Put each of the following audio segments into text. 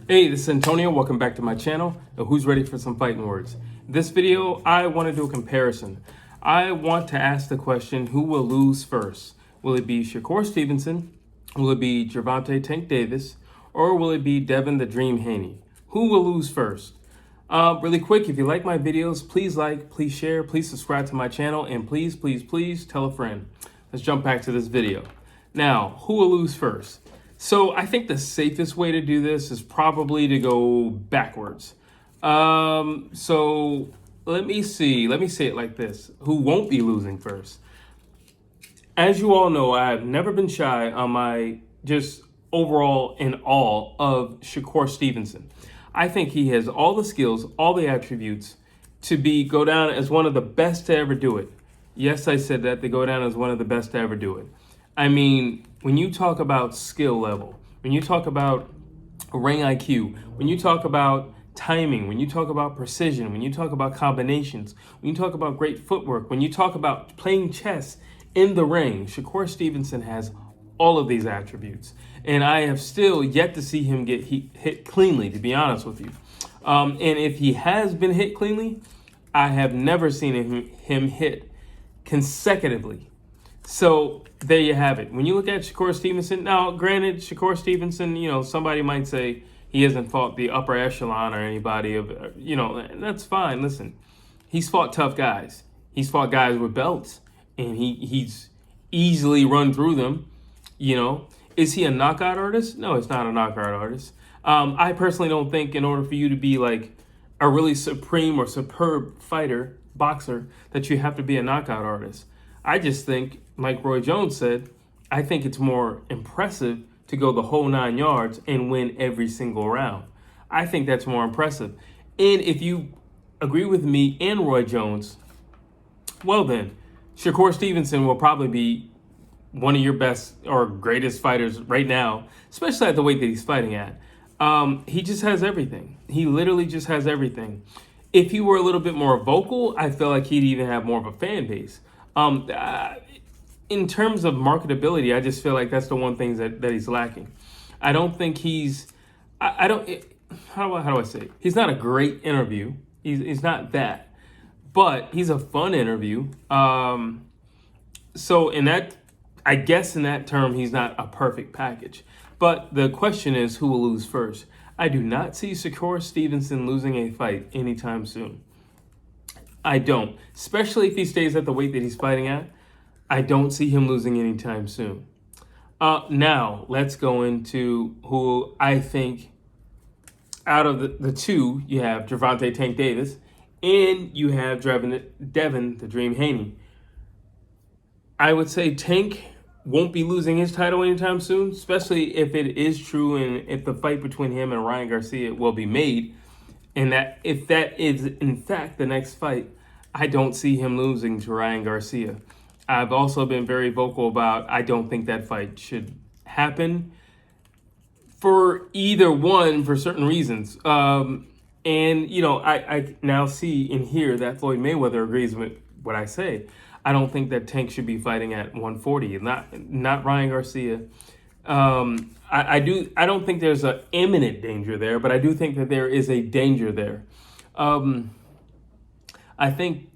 Hey, this is Antonio. Welcome back to my channel. Now, who's ready for some fighting words? This video, I want to do a comparison. I want to ask the question, who will lose first? Will it be Shakur Stevenson? Will it be Gervonta Tank Davis? Or will it be Devin the Dream Haney? Who will lose first? Really quick, if you like my videos, please like, please share, please subscribe to my channel, and please, please, please tell a friend. Let's jump back to this video. Now, who will lose first? So I think the safest way to do this is probably to go backwards. So let me say it like this. Who won't be losing first? As you all know, I've never been shy on my just overall in awe of Shakur Stevenson. I think he has all the skills, all the attributes to go down as one of the best to ever do it. Yes, I said that, to go down as one of the best to ever do it. I mean, when you talk about skill level, when you talk about ring IQ, when you talk about timing, when you talk about precision, when you talk about combinations, when you talk about great footwork, when you talk about playing chess in the ring, Shakur Stevenson has all of these attributes. And I have still yet to see him get hit cleanly, to be honest with you. And if he has been hit cleanly, I have never seen him hit consecutively. So there you have it. When you look at Shakur Stevenson, now granted, Shakur Stevenson, somebody might say he hasn't fought the upper echelon or anybody of, and that's fine. Listen, he's fought tough guys. He's fought guys with belts, and he's easily run through them. Is he a knockout artist? No, he's not a knockout artist. I personally don't think in order for you to be like a really supreme or superb fighter, boxer, that you have to be a knockout artist. I just think, like Roy Jones said, I think it's more impressive to go the whole 9 yards and win every single round. I think that's more impressive. And if you agree with me and Roy Jones, well then, Shakur Stevenson will probably be one of your best or greatest fighters right now, especially at the weight that he's fighting at. He just has everything. He literally just has everything. If he were a little bit more vocal, I feel like he'd even have more of a fan base. In terms of marketability, I just feel like that's the one thing that he's lacking. I don't think how do I say it? He's not a great interview. He's not that, but he's a fun interview. So in that term, he's not a perfect package. But the question is, who will lose first? I do not see Shakur Stevenson losing a fight anytime soon. I don't, especially if he stays at the weight that he's fighting at. I don't see him losing anytime soon. Now, let's go into who I think out of the two, you have Gervonta Tank Davis and you have Devin the Dream Haney. I would say Tank won't be losing his title anytime soon, especially if it is true and if the fight between him and Ryan Garcia will be made. And that if that is, in fact, the next fight, I don't see him losing to Ryan Garcia. I've also been very vocal about I don't think that fight should happen for either one for certain reasons. And, I now see and hear that Floyd Mayweather agrees with what I say. I don't think that Tank should be fighting at 140, not Ryan Garcia. I don't think there's an imminent danger there, but I do think that there is a danger there. I think,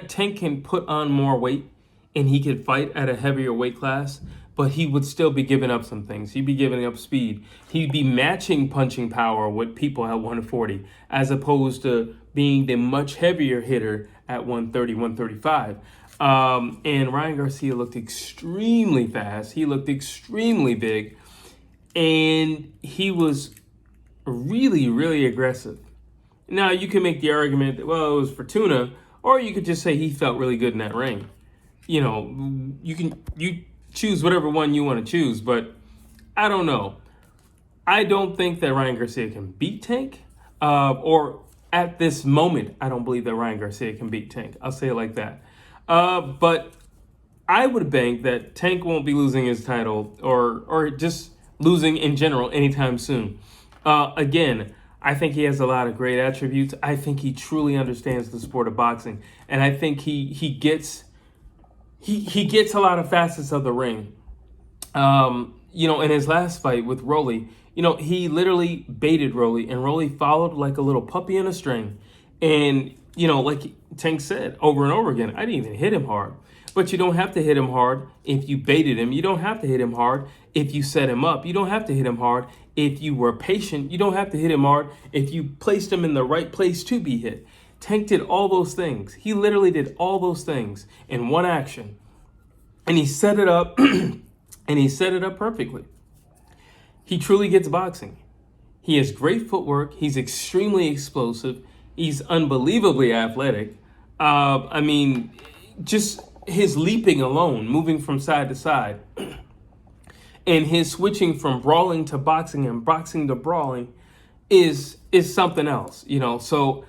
Tank can put on more weight and he could fight at a heavier weight class, but he would still be giving up some things. He'd be giving up speed. He'd be matching punching power with people at 140, as opposed to being the much heavier hitter at 130, 135. And Ryan Garcia looked extremely fast. He looked extremely big. And he was really, really aggressive. Now, you can make the argument that, well, it was Fortuna, or you could just say he felt really good in that ring. You choose whatever one you want to choose, but I don't know. I don't think that Ryan Garcia can beat Tank, or at this moment, I don't believe that Ryan Garcia can beat Tank. I'll say it like that. But I would bank that Tank won't be losing his title or just losing in general anytime soon. Again, I think he has a lot of great attributes. I think he truly understands the sport of boxing. And I think he gets a lot of facets of the ring. In his last fight with Rolly, He literally baited Rolly, and Rolly followed like a little puppy in a string. And, like Tank said over and over again, I didn't even hit him hard. But you don't have to hit him hard if you baited him. You don't have to hit him hard if you set him up. You don't have to hit him hard if you were patient. You don't have to hit him hard if you placed him in the right place to be hit. Tank did all those things. He literally did all those things in one action. And he set it up, and he set it up perfectly. He truly gets boxing. He has great footwork. He's extremely explosive. He's unbelievably athletic. Just his leaping alone, moving from side to side, and his switching from brawling to boxing and boxing to brawling is something else, So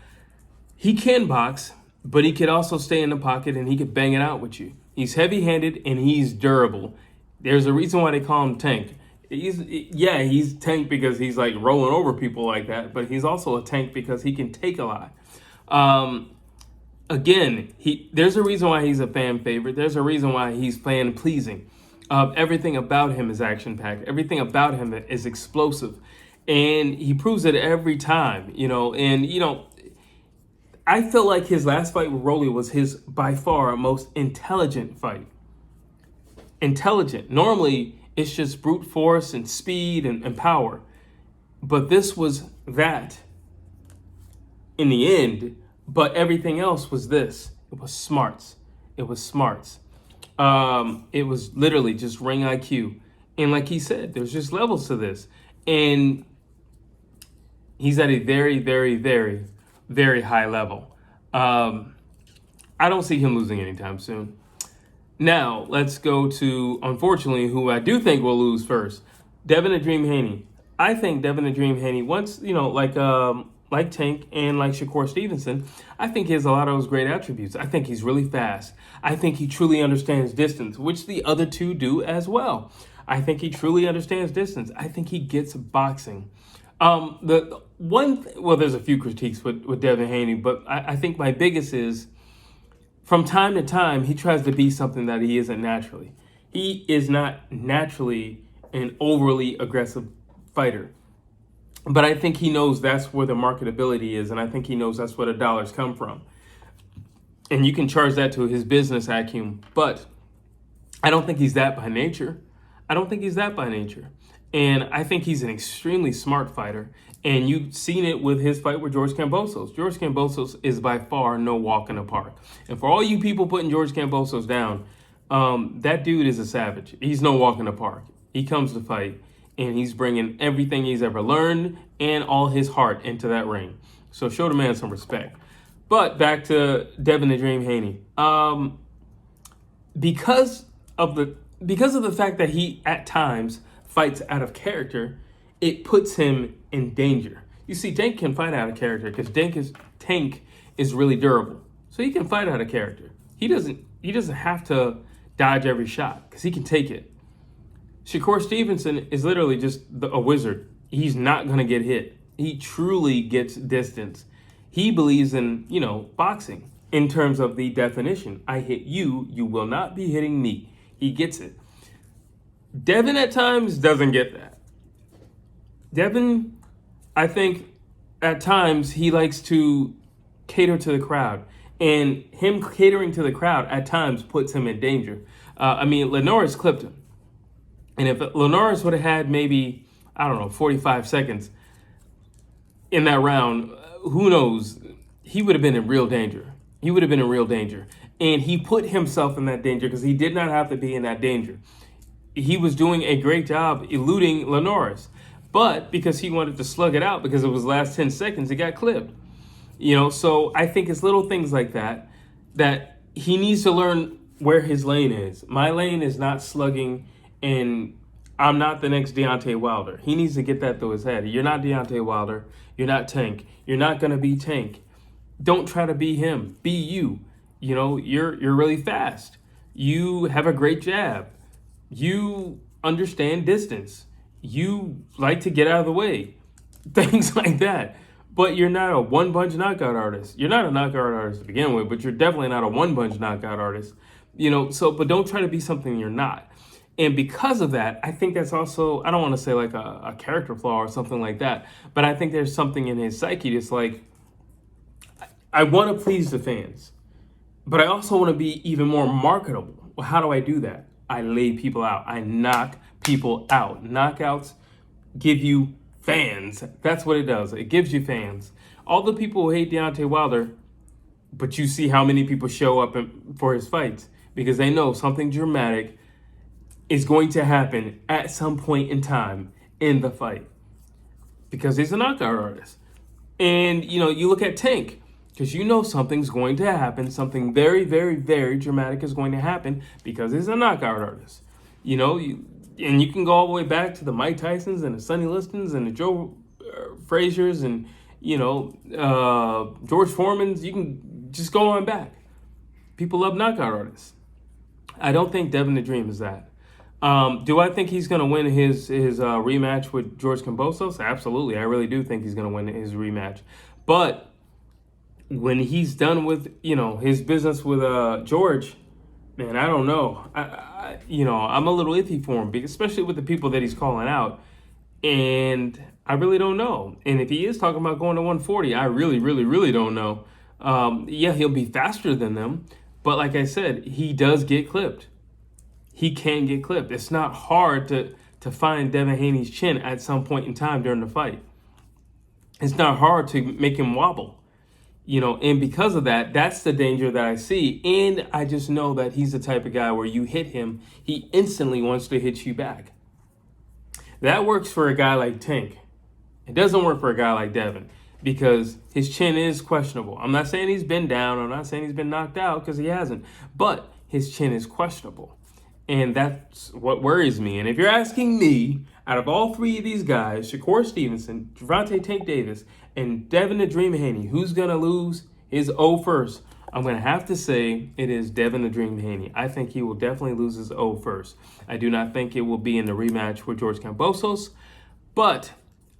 he can box, but he could also stay in the pocket and he could bang it out with you. He's heavy-handed and he's durable. There's a reason why they call him Tank. He's Tank because he's like rolling over people like that, but he's also a tank because he can take a lot. There's a reason why he's a fan favorite. There's a reason why he's fan pleasing. Everything about him is action packed. Everything about him is explosive, and he proves it every time. I feel like his last fight with Rolly was his by far most intelligent fight. Intelligent. Normally, it's just brute force and speed and power, but this was that in the end. But everything else was this. It was smarts. It was smarts. It was literally just ring IQ. And like he said, there's just levels to this. And he's at a very, very, very, very high level. I don't see him losing anytime soon. Now, let's go to, unfortunately, who I do think will lose first. Devin "The Dream" Haney. I think Devin "The Dream" Haney, once, like Tank and like Shakur Stevenson, I think he has a lot of those great attributes. I think he's really fast. I think he truly understands distance, which the other two do as well. I think he truly understands distance. I think he gets boxing. There's a few critiques with Devin Haney, but I think my biggest is from time to time, he tries to be something that he isn't naturally. He is not naturally an overly aggressive fighter. But I think he knows that's where the marketability is, and I think he knows that's where the dollars come from. And you can charge that to his business acumen, but I don't think he's that by nature. And I think he's an extremely smart fighter, and you've seen it with his fight with George Kambosos. George Kambosos is by far no walk in the park. And for all you people putting George Kambosos down, that dude is a savage. He's no walk in the park. He comes to fight, and he's bringing everything he's ever learned and all his heart into that ring. So show the man some respect. But back to Devin "The Dream" Haney. Because of the fact that he at times fights out of character, it puts him in danger. You see, Tank can fight out of character because Tank is really durable. So he can fight out of character. He doesn't have to dodge every shot because he can take it. Shakur Stevenson is literally just a wizard. He's not going to get hit. He truly gets distance. He believes in, boxing in terms of the definition. I hit you, you will not be hitting me. He gets it. Devin at times doesn't get that. Devin, I think at times he likes to cater to the crowd. And him catering to the crowd at times puts him in danger. Linares clipped him. And if Linares would have had maybe, 45 seconds in that round, who knows? He would have been in real danger. And he put himself in that danger because he did not have to be in that danger. He was doing a great job eluding Linares. But because he wanted to slug it out because it was last 10 seconds, he got clipped. So I think it's little things like that he needs to learn where his lane is. My lane is not slugging, and I'm not the next Deontay Wilder. He needs to get that through his head. You're not Deontay Wilder. You're not Tank. You're not going to be Tank. Don't try to be him. Be you. You're really fast. You have a great jab. You understand distance. You like to get out of the way. Things like that. But you're not a one-punch knockout artist. You're not a knockout artist to begin with, but you're definitely not a one-punch knockout artist. But don't try to be something you're not. And because of that, I think that's also, I don't want to say like a character flaw or something like that, but I think there's something in his psyche that's like, I want to please the fans, but I also want to be even more marketable. Well, how do I do that? I lay people out. I knock people out. Knockouts give you fans. That's what it does. It gives you fans. All the people who hate Deontay Wilder, but you see how many people show up for his fights because they know something dramatic is going to happen at some point in time in the fight because he's a knockout artist. And, you look at Tank because something's going to happen. Something very, very, very dramatic is going to happen because he's a knockout artist. And you can go all the way back to the Mike Tysons and the Sonny Listons and the Joe Frazier's and, George Foreman's. You can just go on back. People love knockout artists. I don't think Devin the Dream is that. Do I think he's going to win his rematch with George Kambosos? Absolutely. I really do think he's going to win his rematch. But when he's done with, his business with George, man, I don't know. I'm a little iffy for him, especially with the people that he's calling out. And I really don't know. And if he is talking about going to 140, I really, really, really don't know. He'll be faster than them. But like I said, he does get clipped. He can get clipped. It's not hard to find Devin Haney's chin at some point in time during the fight. It's not hard to make him wobble. And because of that, that's the danger that I see. And I just know that he's the type of guy where you hit him, he instantly wants to hit you back. That works for a guy like Tank. It doesn't work for a guy like Devin because his chin is questionable. I'm not saying he's been down. I'm not saying he's been knocked out because he hasn't. But his chin is questionable. And that's what worries me. And if you're asking me, out of all three of these guys, Shakur Stevenson, Gervonta Tank Davis, and Devin the Dream Haney, who's going to lose his O first? I'm going to have to say it is Devin the Dream Haney. I think he will definitely lose his O first. I do not think it will be in the rematch with George Kambosos, but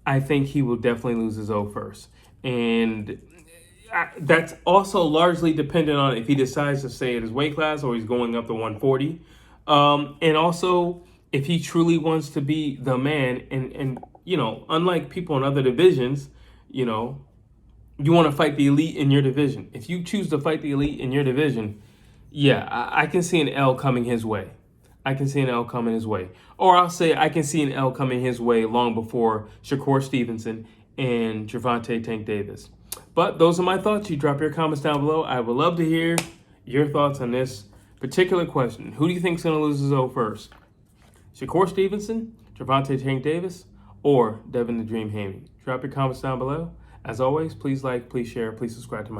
I think he will definitely lose his O first. And that's also largely dependent on if he decides to stay at his weight class or he's going up to 140. And also if he truly wants to be the man and unlike people in other divisions, you want to fight the elite in your division. If you choose to fight the elite in your division, I can see an L coming his way. I can see an L coming his way. Or I'll say I can see an L coming his way long before Shakur Stevenson and Gervonta Tank Davis. But those are my thoughts. You drop your comments down below. I would love to hear your thoughts on this particular question. Who do you think is going to lose his O first? Shakur Stevenson, Gervonta Tank Davis, or Devin the Dream Haney? Drop your comments down below. As always, please like, please share, please subscribe to my